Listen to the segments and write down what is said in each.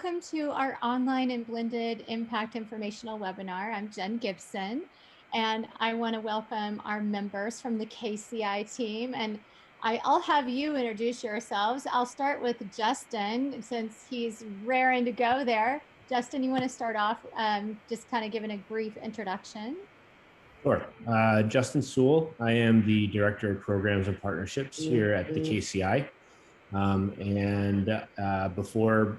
welcome to our online and blended impact informational webinar. I'm Jen Gibson, and I want to welcome our members from the KCI team. And I'll have you introduce yourselves. I'll start with Justin, since he's raring to go there. Justin, you want to start off just kind of giving a brief introduction? Sure. Justin Sewell. I am the Director of Programs and Partnerships here at the KCI. Before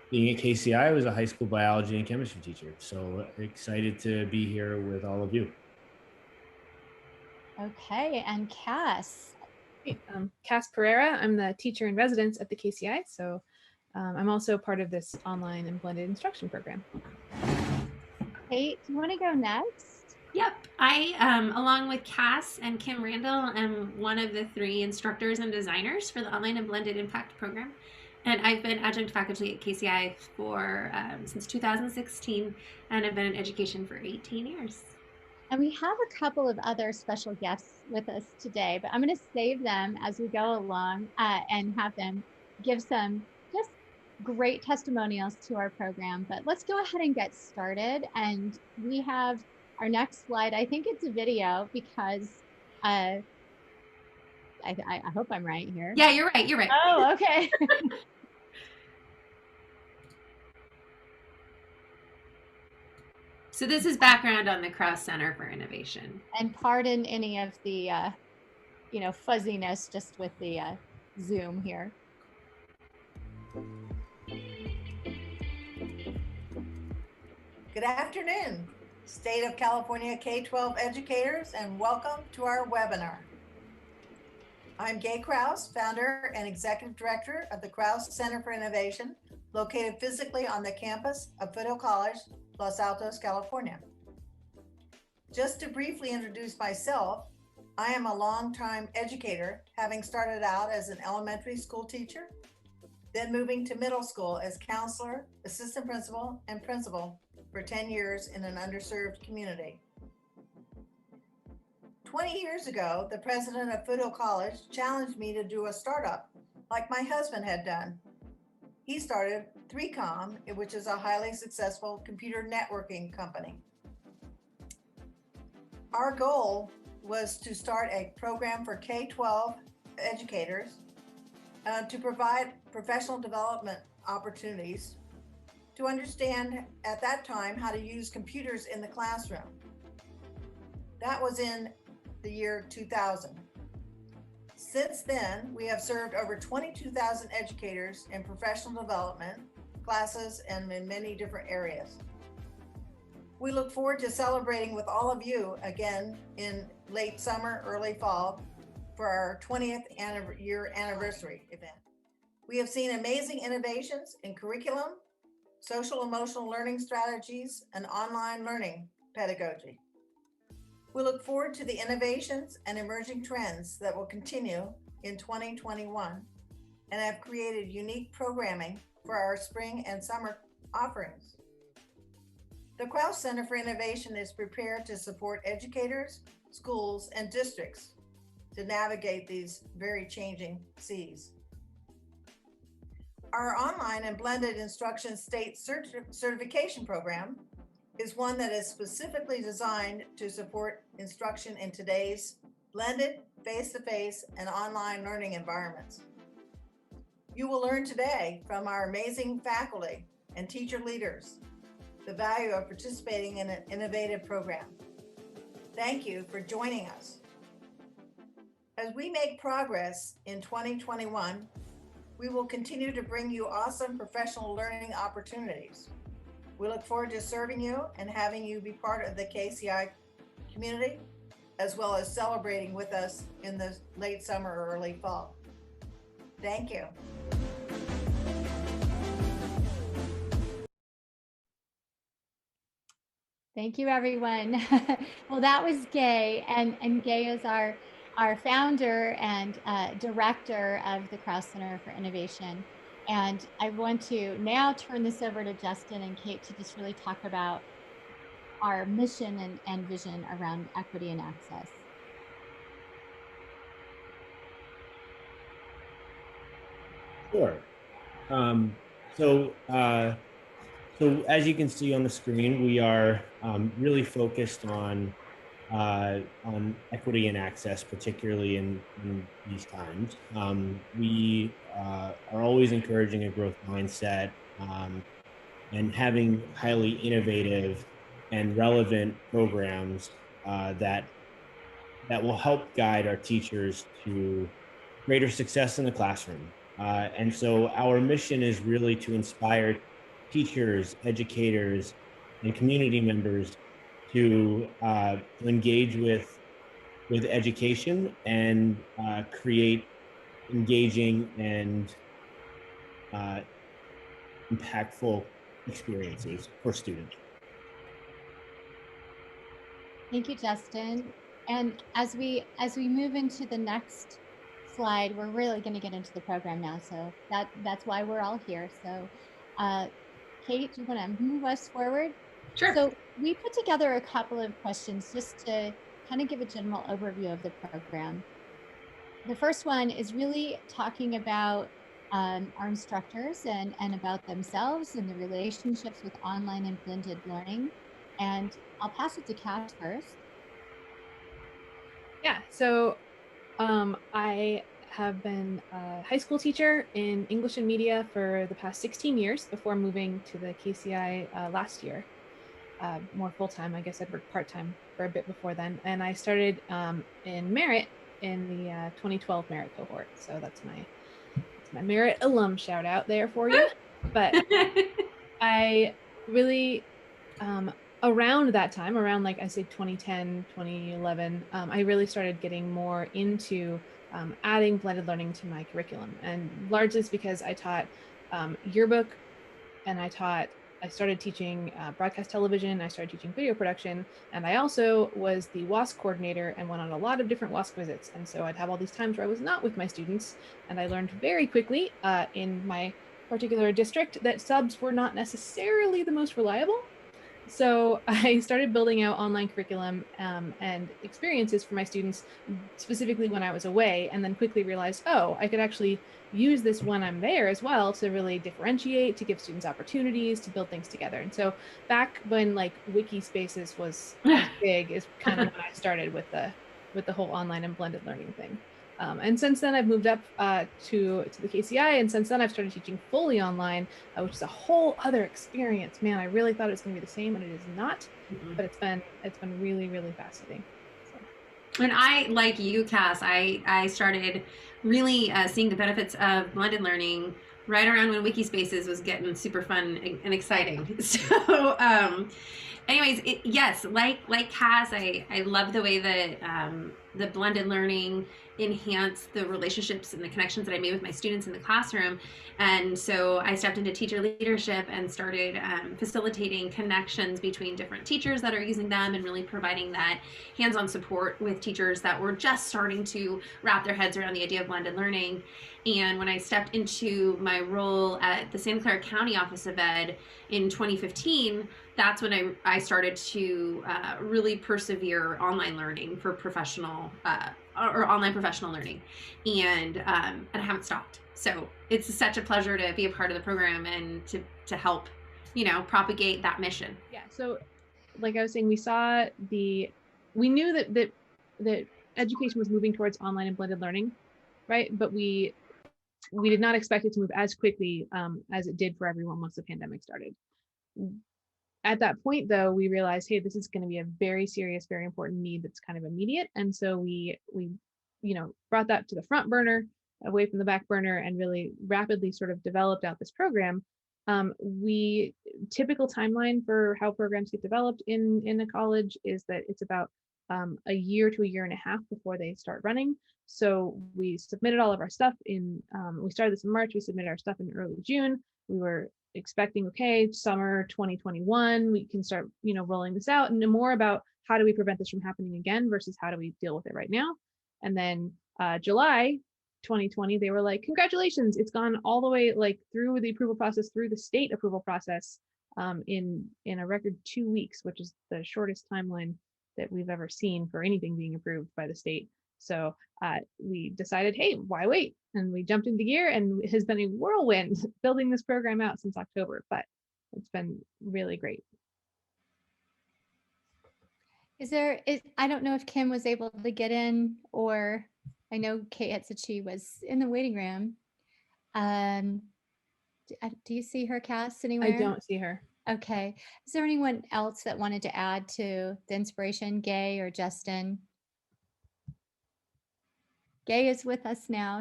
being at KCI, I was a high school biology and chemistry teacher. So excited to be here with all of you. Okay, and Kas. Kas Pereira. I'm the teacher in residence at the KCI. So I'm also part of this online and blended instruction program. Kate, do you want to go next? Yep, I, along with Kas and Kim Randall, am one of the 3 instructors and designers for the Online and Blended Impact Program. And I've been adjunct faculty at KCI for since 2016, and I've been in education for 18 years. And we have a couple of other special guests with us today, but I'm going to save them as we go along and have them give some just great testimonials to our program. But let's go ahead and get started. And we have our next slide. I think it's a video because I hope I'm right here. Yeah, you're right. You're right. Oh, okay. So this is background on the Krause Center for Innovation. And pardon any of the, fuzziness just with the Zoom here. Good afternoon, State of California K-12 educators, and welcome to our webinar. I'm Gay Krause, founder and executive director of the Krause Center for Innovation, located physically on the campus of Foothill College, Los Altos, California. Just to briefly introduce myself, I am a longtime educator, having started out as an elementary school teacher, then moving to middle school as counselor, assistant principal, and principal for 10 years in an underserved community. 20 years ago, the president of Foothill College challenged me to do a startup like my husband had done. He started 3Com, which is a highly successful computer networking company. Our goal was to start a program for K-12 educators to provide professional development opportunities to understand at that time how to use computers in the classroom. That was in the year 2000. Since then, we have served over 22,000 educators in professional development classes and in many different areas. We look forward to celebrating with all of you again in late summer, early fall for our 20th year anniversary event. We have seen amazing innovations in curriculum, social emotional learning strategies, and online learning pedagogy. We look forward to the innovations and emerging trends that will continue in 2021 and have created unique programming for our spring and summer offerings. The Krause Center for Innovation is prepared to support educators, schools, and districts to navigate these very changing seas. Our online and blended instruction state certification program is one that is specifically designed to support instruction in today's blended face-to-face and online learning environments. You will learn today from our amazing faculty and teacher leaders the value of participating in an innovative program. Thank you for joining us. As we make progress in 2021, we will continue to bring you awesome professional learning opportunities. We look forward to serving you and having you be part of the KCI community, as well as celebrating with us in the late summer or early fall. Thank you. Thank you, everyone. Well, that was Gay, and Gay is our founder and director of the Krause Center for Innovation. And I want to now turn this over to Justin and Kate to just really talk about our mission and vision around equity and access. Sure. So, so as you can see on the screen, we are really focused on equity and access, particularly in these times. We are always encouraging a growth mindset and having highly innovative and relevant programs that will help guide our teachers to greater success in the classroom. And so our mission is really to inspire teachers, educators, and community members to engage with education and create engaging and uh, impactful experiences for students. Thank you, Justin. And as we move into the next slide, we're really going to get into the program now. So that's why we're all here. So, Kate, do you want to move us forward? Sure. So we put together a couple of questions just to kind of give a general overview of the program. The first one is really talking about our instructors and about themselves and the relationships with online and blended learning. And I'll pass it to Kas first. Yeah, so I have been a high school teacher in English and media for the past 16 years before moving to the KCI last year. More full-time, I guess I'd worked part-time for a bit before then. And I started in Merit in the 2012 Merit cohort. So that's my Merit alum shout out there for you. But I really, around that time, around like I say 2010, 2011, I really started getting more into adding blended learning to my curriculum. And largely it's because I taught yearbook and I started teaching broadcast television, I started teaching video production, and I also was the WASC coordinator and went on a lot of different WASC visits. And so I'd have all these times where I was not with my students, and I learned very quickly in my particular district that subs were not necessarily the most reliable. So I started building out online curriculum and experiences for my students, specifically when I was away, and then quickly realized, oh, I could actually use this when I'm there as well to really differentiate, to give students opportunities, to build things together. And so back when like wiki spaces was as big is kind of when I started with the whole online and blended learning thing. And since then I've moved up to the KCI, and since then I've started teaching fully online, which is a whole other experience. Man, I really thought it was going to be the same, and it is not. But it's been really, really fascinating. So. And I, like you, Kas, I started really seeing the benefits of blended learning right around when Wikispaces was getting super fun and exciting. So, anyways, yes, like Kas, I love the way that the blended learning enhanced the relationships and the connections that I made with my students in the classroom. And so I stepped into teacher leadership and started facilitating connections between different teachers that are using them and really providing that hands-on support with teachers that were just starting to wrap their heads around the idea of blended learning. And when I stepped into my role at the Santa Clara County Office of Ed in 2015, that's when I started to really persevere online learning for professional or online professional learning, and I haven't stopped. So it's such a pleasure to be a part of the program and to help, propagate that mission. Yeah. So, like I was saying, we knew that education was moving towards online and blended learning, right? But we did not expect it to move as quickly as it did for everyone once the pandemic started. At that point, though, we realized, hey, this is going to be a very serious, very important need that's kind of immediate. And so we brought that to the front burner, away from the back burner, and really rapidly sort of developed out this program. Typical timeline for how programs get developed in a college is that it's about a year to a year and a half before they start running. So we submitted all of our stuff we started this in March, we submitted our stuff in early June. We were expecting, okay, summer 2021, we can start, rolling this out, and more about how do we prevent this from happening again versus how do we deal with it right now. And then July 2020, they were like, congratulations, it's gone all the way like through the approval process, through the state approval process in a record 2 weeks, which is the shortest timeline that we've ever seen for anything being approved by the state. So we decided, hey, why wait? And we jumped into gear, and it has been a whirlwind building this program out since October, but it's been really great. I don't know if Kim was able to get in, or I know Kate had said she was in the waiting room. Do you see her, Cass, anywhere? I don't see her. Okay. Is there anyone else that wanted to add to the inspiration, Gay or Justin? Gay is with us now.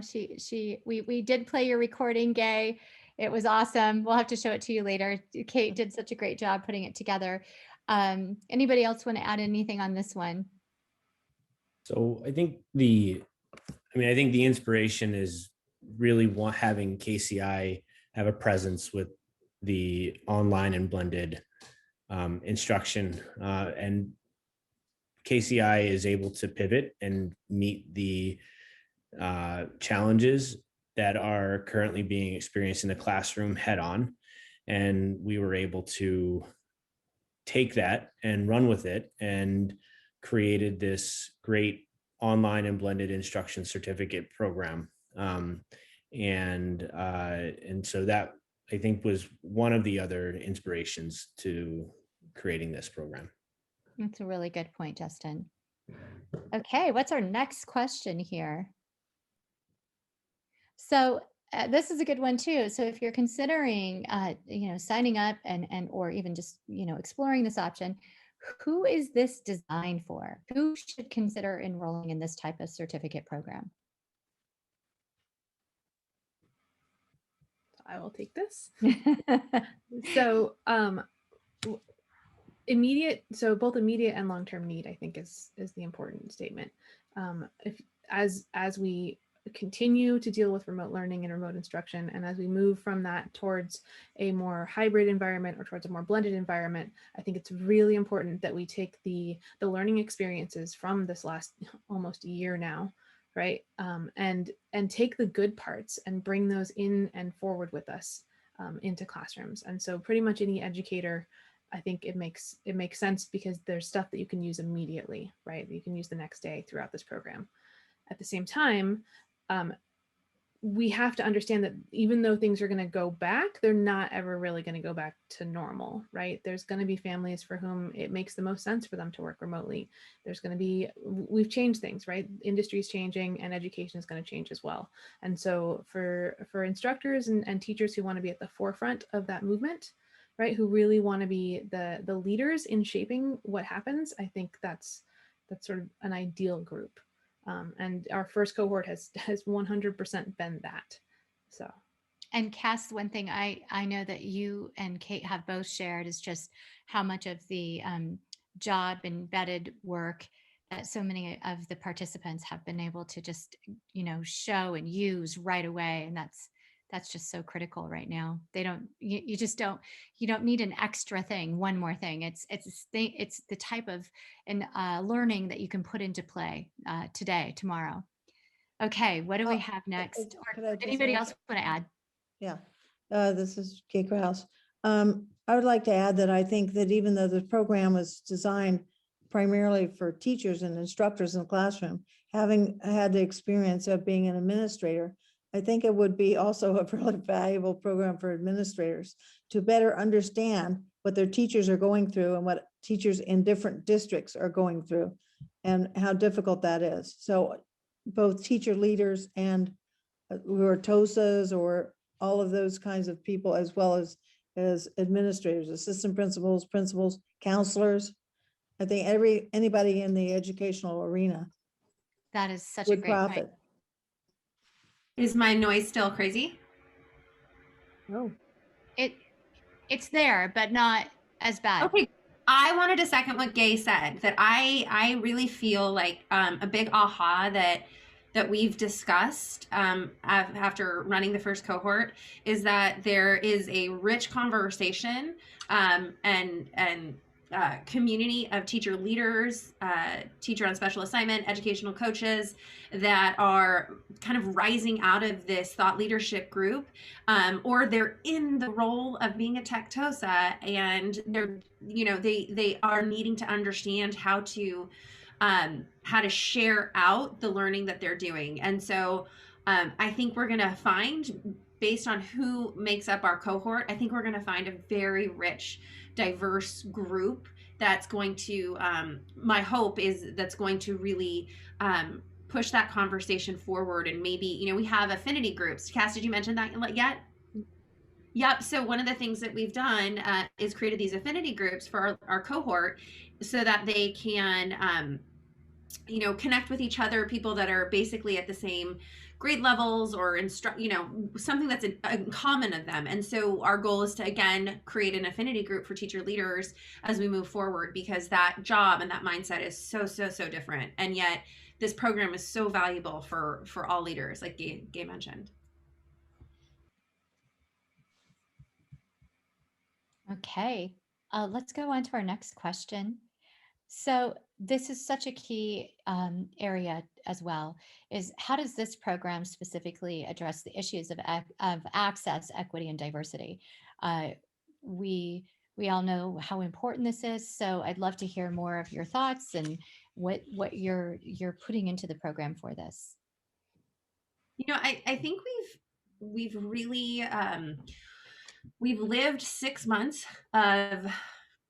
We did play your recording, Gay. It was awesome. We'll have to show it to you later. Kate did such a great job putting it together. Anybody else want to add anything on this one? So I think the inspiration is really having KCI have a presence with the online and blended instruction, and KCI is able to pivot and meet the challenges that are currently being experienced in the classroom head on. And we were able to take that and run with it, and created this great online and blended instruction certificate program. And so that, I think, was one of the other inspirations to creating this program. That's a really good point, Justin. Okay, what's our next question here? So this is a good one too. So if you're considering, signing up and or even just, exploring this option, who is this designed for? Who should consider enrolling in this type of certificate program? I will take this. So both immediate and long-term need, I think, is the important statement. As we continue to deal with remote learning and remote instruction, and as we move from that towards a more hybrid environment or towards a more blended environment, I think it's really important that we take the learning experiences from this last almost a year now, right? And take the good parts and bring those in and forward with us into classrooms. And so pretty much any educator, I think it makes sense, because there's stuff that you can use immediately, right? You can use the next day throughout this program. At the same time, we have to understand that even though things are going to go back, they're not ever really going to go back to normal, right? There's going to be families for whom it makes the most sense for them to work remotely. We've changed things, right? Industry is changing, and education is going to change as well. And so for instructors and teachers who want to be at the forefront of that movement, right, who really want to be the leaders in shaping what happens, I think that's sort of an ideal group. And our first cohort has 100% been that. So. And Cass, one thing I know that you and Kate have both shared is just how much of the job embedded work that so many of the participants have been able to just, show and use right away. And that's just so critical right now. You don't need an extra thing, one more thing. It's the type of learning that you can put into play today, tomorrow. Okay, what do we have next? Or anybody else want to add? Yeah, this is Kate Krause. I would like to add that I think that even though the program was designed primarily for teachers and instructors in the classroom, having had the experience of being an administrator, I think it would be also a really valuable program for administrators to better understand what their teachers are going through and what teachers in different districts are going through and how difficult that is. So both teacher leaders and who are TOSAs or all of those kinds of people, as well as administrators, assistant principals, counselors. I think anybody in the educational arena that is such a great profit. Point. Is my noise still crazy? No. It's there, but not as bad. Okay. I wanted to second what Gay said, that I really feel like a big aha that we've discussed after running the first cohort is that there is a rich conversation and community of teacher leaders, teacher on special assignment, educational coaches that are kind of rising out of this thought leadership group, or they're in the role of being a tech TOSA, and they are needing to understand how to how to share out the learning that they're doing. And so I think we're going to find, based on who makes up our cohort, I think we're going to find a very rich, diverse group that's going to, my hope is that's going to really push that conversation forward. And maybe, you know, we have affinity groups. Cass, did you mention that yet? Yep. So one of the things that we've done is created these affinity groups for our cohort so that they can, you know, connect with each other, people that are basically at the same grade levels or you know, something that's in common of them. And so our goal is to, again, create an affinity group for teacher leaders as we move forward, because that job and that mindset is so different. And yet this program is so valuable for all leaders, like Gay mentioned. Okay, let's go on to our next question. So this is such a key area as well, is how does this program specifically address the issues of access, equity, and diversity? We all know how important this is, so I'd love to hear more of your thoughts and what you're putting into the program for this. You know, I think we've really we've lived 6 months of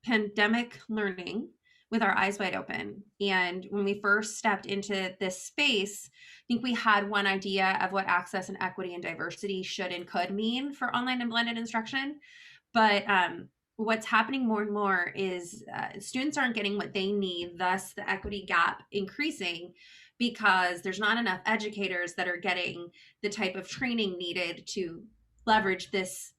pandemic learning with our eyes wide open. And when we first stepped into this space, I think we had one idea of what access and equity and diversity should and could mean for online and blended instruction. But what's happening more and more is students aren't getting what they need, thus the equity gap increasing, because there's not enough educators that are getting the type of training needed to leverage this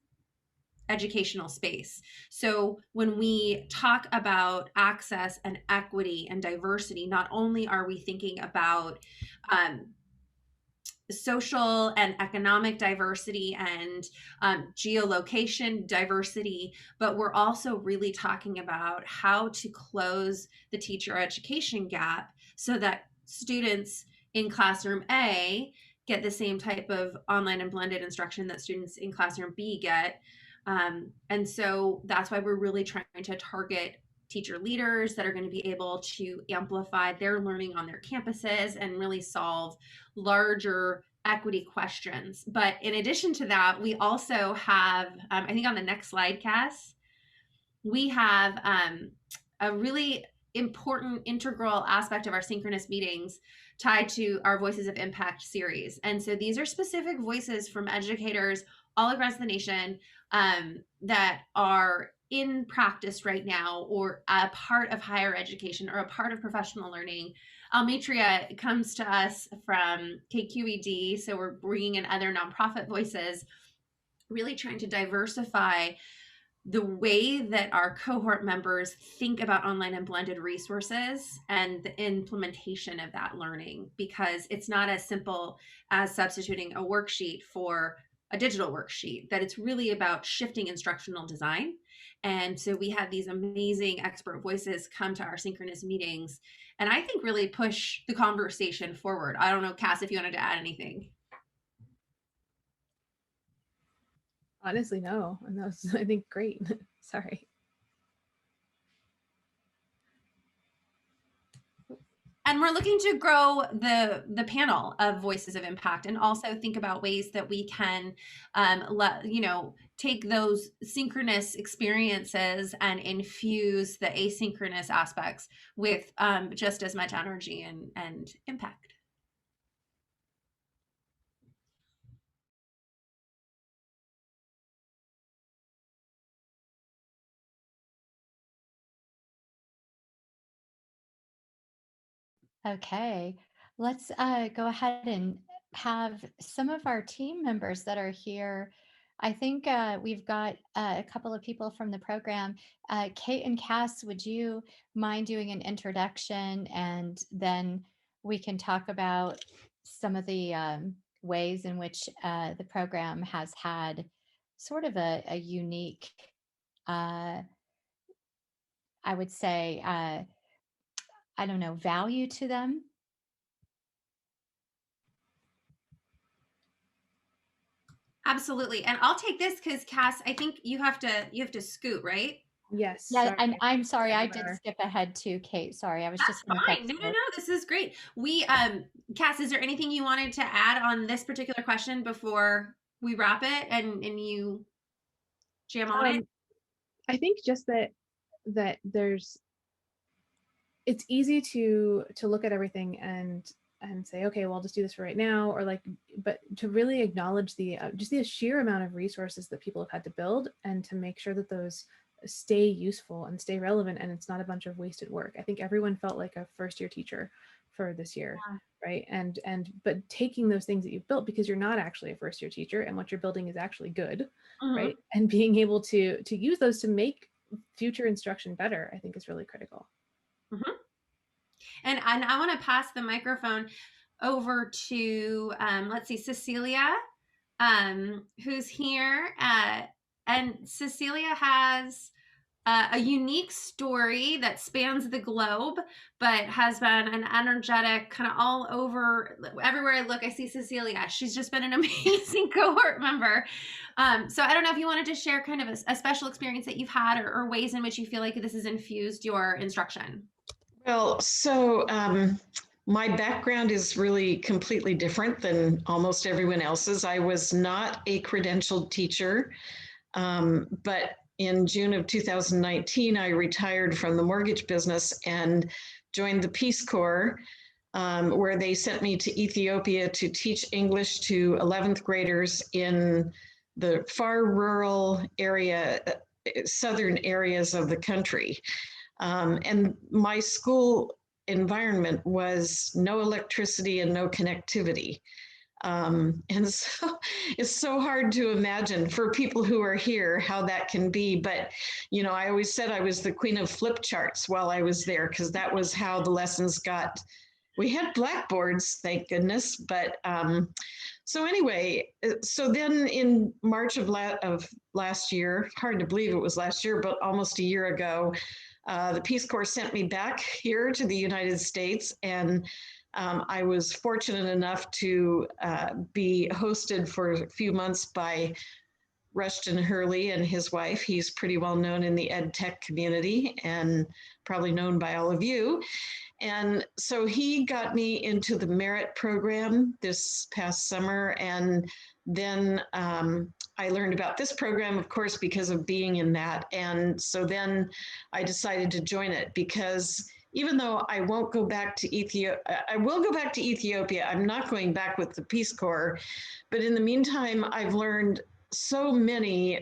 educational space. So when we talk about access and equity and diversity, not only are we thinking about social and economic diversity and geolocation diversity, but we're also really talking about how to close the teacher education gap so that students in classroom A get the same type of online and blended instruction that students in classroom B get. And so that's why we're really trying to target teacher leaders that are going to be able to amplify their learning on their campuses and really solve larger equity questions. But in addition to that, we also have, I think on the next slide, Cass, we have a really important integral aspect of our synchronous meetings tied to our Voices of Impact series. And so these are specific voices from educators all across the nation that are in practice right now, or a part of higher education, or a part of professional learning. Almetria comes to us from KQED, so we're bringing in other nonprofit voices, really trying to diversify the way that our cohort members think about online and blended resources and the implementation of that learning, because it's not as simple as substituting a worksheet for a digital worksheet, that it's really about shifting instructional design. And so we have these amazing expert voices come to our synchronous meetings, and I think really push the conversation forward. I don't know, Cass, if you wanted to add anything. Honestly, no. And that was, I think, great. Sorry. And we're looking to grow the panel of Voices of Impact, and also think about ways that we can take those synchronous experiences and infuse the asynchronous aspects with just as much energy and impact. Okay, let's go ahead and have some of our team members that are here. I think we've got a couple of people from the program. Kate and Cass, would you mind doing an introduction, and then we can talk about some of the ways in which the program has had sort of a unique, I would say, I don't know, value to them. Absolutely. And I'll take this because Cass, I think you have to scoot, right? Yes. Yeah, sorry. and I'm sorry, I did Webinar. skip ahead too, Kate. Sorry, I was That's just gonna fine. text No, you. this is great. We, Cass, is there anything you wanted to add on this particular question before we wrap it and you jam on it? I think just that it's easy to look at everything and say, okay, well, I'll just do this for right now, or like, but to really acknowledge the just the sheer amount of resources that people have had to build, and to make sure that those stay useful and stay relevant, and it's not a bunch of wasted work. I think everyone felt like a first year teacher for this year, right? And but taking those things that you've built, because you're not actually a first year teacher, and what you're building is actually good, right? And being able to use those to make future instruction better, I think is really critical. And I want to pass the microphone over to, let's see, Cecilia, who's here. And Cecilia has a unique story that spans the globe, but has been an energetic kind of all over. Everywhere I look, I see Cecilia. She's just been an amazing cohort member. So I don't know if you wanted to share kind of a special experience that you've had, or ways in which you feel like this has infused your instruction. Well, so my background is really completely different than almost everyone else's. I was not a credentialed teacher, but in June of 2019, I retired from the mortgage business and joined the Peace Corps, where they sent me to Ethiopia to teach English to 11th graders in the far rural area, southern areas of the country. And my school environment was no electricity and no connectivity. And so it's so hard to imagine for people who are here how that can be. But, you know, I always said I was the queen of flip charts while I was there, because that was how the lessons got. We had blackboards, thank goodness. But so anyway, so then in March of last year, hard to believe it was last year, but almost a year ago, the Peace Corps sent me back here to the United States, and I was fortunate enough to be hosted for a few months by Rushton Hurley and his wife. He's pretty well known in the ed tech community and probably known by all of you. And so he got me into the merit program this past summer. And then I learned about this program, of course, because of being in that. And so then I decided to join it, because even though I won't go back to Ethiopia, I will go back to Ethiopia. I'm not going back with the Peace Corps. But in the meantime, I've learned so many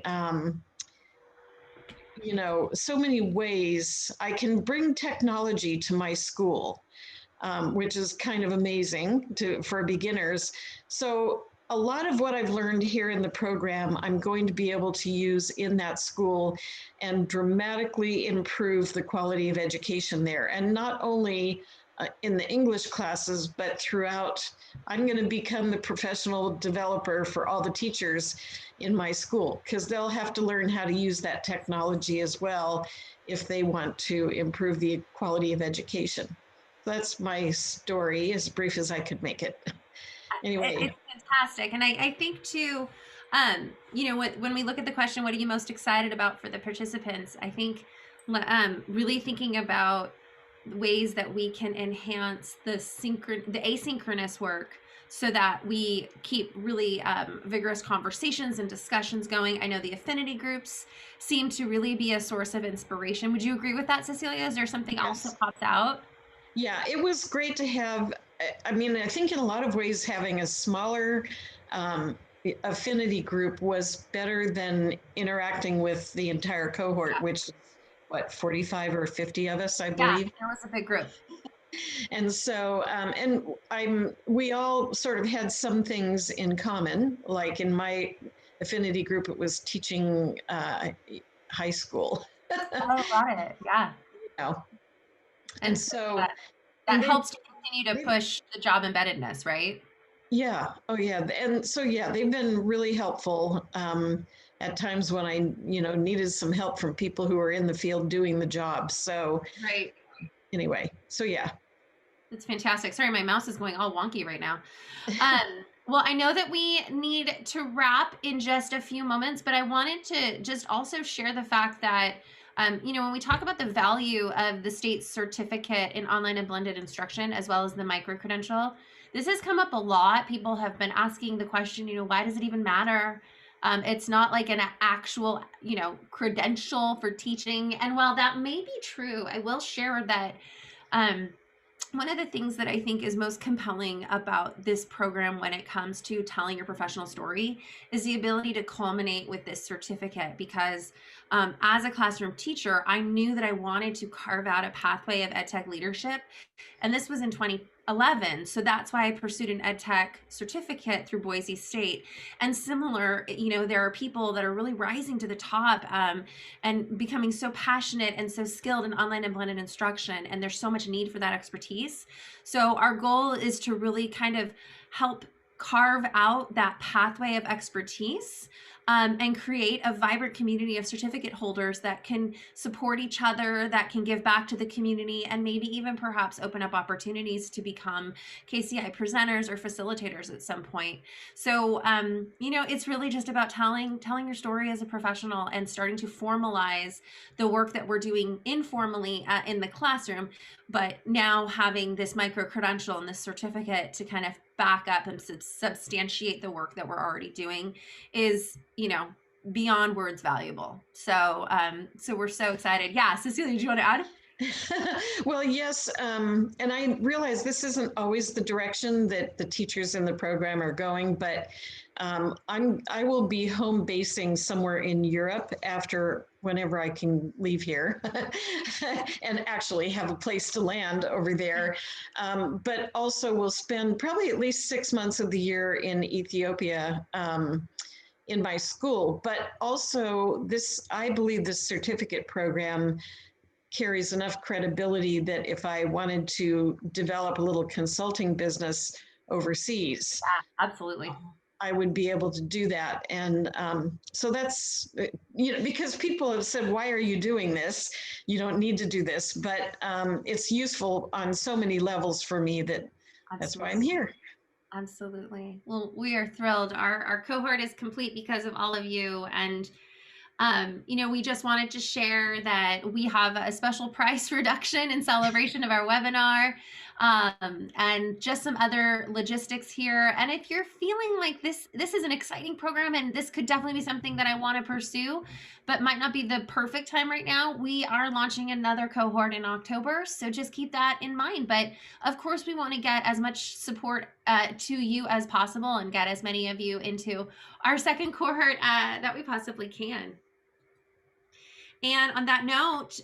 so many ways I can bring technology to my school, which is kind of amazing for beginners. So a lot of what I've learned here in the program, I'm going to be able to use in that school and dramatically improve the quality of education there. And not only in the English classes, but throughout. I'm going to become the professional developer for all the teachers in my school, because they'll have to learn how to use that technology as well if they want to improve the quality of education. That's my story, as brief as I could make it. Anyway. It's fantastic. And I think too, when we look at the question, what are you most excited about for the participants? I think really thinking about ways that we can enhance the asynchronous work, so that we keep really vigorous conversations and discussions going. I know the affinity groups seem to really be a source of inspiration. Would you agree with that, Cecilia? Is there something else that pops out? Yeah, it was great to have. I mean, I think in a lot of ways having a smaller affinity group was better than interacting with the entire cohort, which, what, 45 or 50 of us, I believe? Yeah, it was a big group. And so, we all sort of had some things in common. Like in my affinity group, it was teaching high school. Oh, got it. Yeah. And so that helps to continue to push the job embeddedness, right? Yeah. Oh, yeah. And so, yeah, they've been really helpful at times when I, needed some help from people who are in the field doing the job. So, right. Anyway, so yeah. That's fantastic. Sorry, my mouse is going all wonky right now. Well, I know that we need to wrap in just a few moments, but I wanted to just also share the fact that When we talk about the value of the state's certificate in online and blended instruction, as well as the micro-credential, this has come up a lot. People have been asking the question, why does it even matter? It's not like an actual, credential for teaching. And while that may be true, I will share that one of the things that I think is most compelling about this program when it comes to telling your professional story is the ability to culminate with this certificate. Because as a classroom teacher, I knew that I wanted to carve out a pathway of EdTech leadership. And this was in 2011. So that's why I pursued an EdTech certificate through Boise State. And similar, there are people that are really rising to the top and becoming so passionate and so skilled in online and blended instruction. And there's so much need for that expertise. So our goal is to really kind of help carve out that pathway of expertise and create a vibrant community of certificate holders that can support each other, that can give back to the community, and maybe even perhaps open up opportunities to become KCI presenters or facilitators at some point. So, it's really just about telling your story as a professional and starting to formalize the work that we're doing informally in the classroom, but now having this micro-credential and this certificate to kind of back up and substantiate the work that we're already doing is, beyond words valuable. So, so we're so excited. Yeah, Cecilia, do you want to add? Well, yes. And I realize this isn't always the direction that the teachers in the program are going, but I will be home basing somewhere in Europe whenever I can leave here and actually have a place to land over there. But also we'll spend probably at least 6 months of the year in Ethiopia in my school. But also I believe this certificate program carries enough credibility that if I wanted to develop a little consulting business overseas, yeah, absolutely, I would be able to do that. And so that's, because people have said, why are you doing this? You don't need to do this, but it's useful on so many levels for me that's why I'm here. Absolutely. Well, we are thrilled. Our cohort is complete because of all of you. And we just wanted to share that we have a special price reduction in celebration of our webinar, and just some other logistics here. And if you're feeling like this is an exciting program and this could definitely be something that I want to pursue, but might not be the perfect time right now, we are launching another cohort in October. So just keep that in mind. But of course, we want to get as much support to you as possible and get as many of you into our second cohort that we possibly can. And on that note,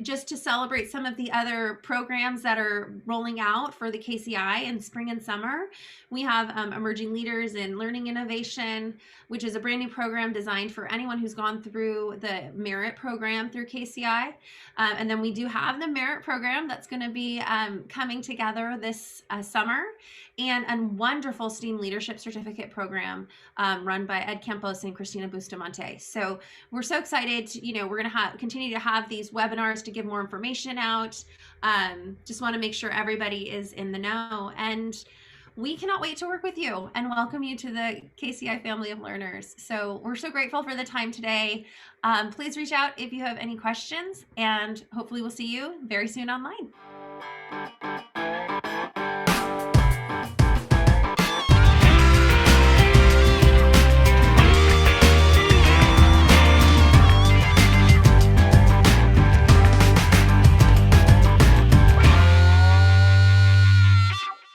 just to celebrate some of the other programs that are rolling out for the KCI in spring and summer, we have Emerging Leaders in Learning Innovation, which is a brand new program designed for anyone who's gone through the Merit program through KCI. And then we do have the Merit program that's going to be coming together this summer, and a wonderful STEAM Leadership Certificate program run by Ed Campos and Christina Bustamante. So we're so excited. We're going to continue to have these webinars to give more information out. Just want to make sure everybody is in the know. And we cannot wait to work with you and welcome you to the KCI family of learners. So we're so grateful for the time today. Please reach out if you have any questions, and hopefully we'll see you very soon online.